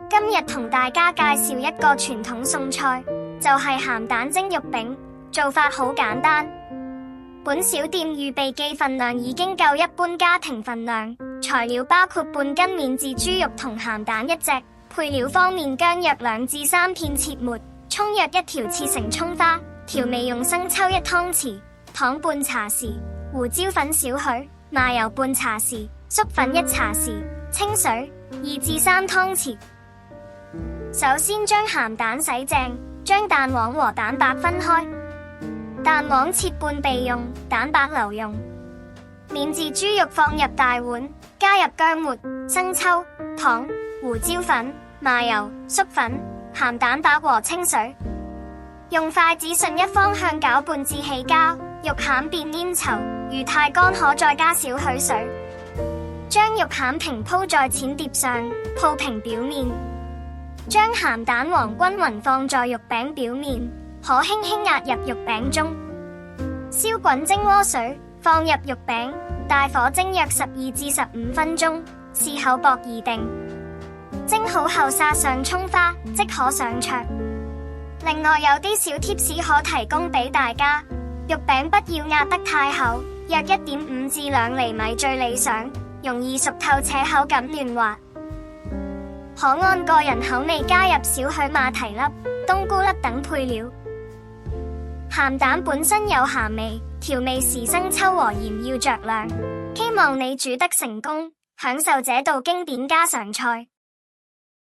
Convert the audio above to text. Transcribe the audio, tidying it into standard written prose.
今日同大家介紹一個傳統餸菜，就係鹹蛋蒸肉餅。做法好簡單，本小店預備記份量已經夠一般家庭份量。材料包括半斤免治豬肉同鹹蛋一隻。配料方面，薑約2至3片切末，蔥約1條切成蔥花。調味用生抽1湯匙，糖半茶匙，胡椒粉少許，麻油半茶匙，粟粉1茶匙，清水2至3湯匙。首先將鹹蛋洗淨，將蛋黃和蛋白分開。蛋黃切半備用，蛋白留用。免治豬肉放入大碗，加入薑末、生抽、糖、胡椒粉、麻油、粟粉、鹹蛋白和清水。用筷子順一方向攪拌至起膠，肉餡變粘稠。如太乾可再加少許水。將肉餡平鋪在淺碟上，鋪平表面。將鹹蛋黃均勻放在肉餅表面，可輕輕壓入肉餅中。燒滾蒸鍋水，放入肉餅，大火蒸約12至15分鐘，是厚薄而定。蒸好後撒上蔥花，即可上桌。另外有啲小貼士可提供俾大家，肉餅不要壓得太厚，約1.5至2厘米最理想，容易熟透且口感嫩滑。可按個人口味加入少許馬蹄粒、冬菇粒等配料。鹹蛋本身有鹹味，調味時生抽和鹽要酌量。希望你煮得成功，享受這道經典家常菜。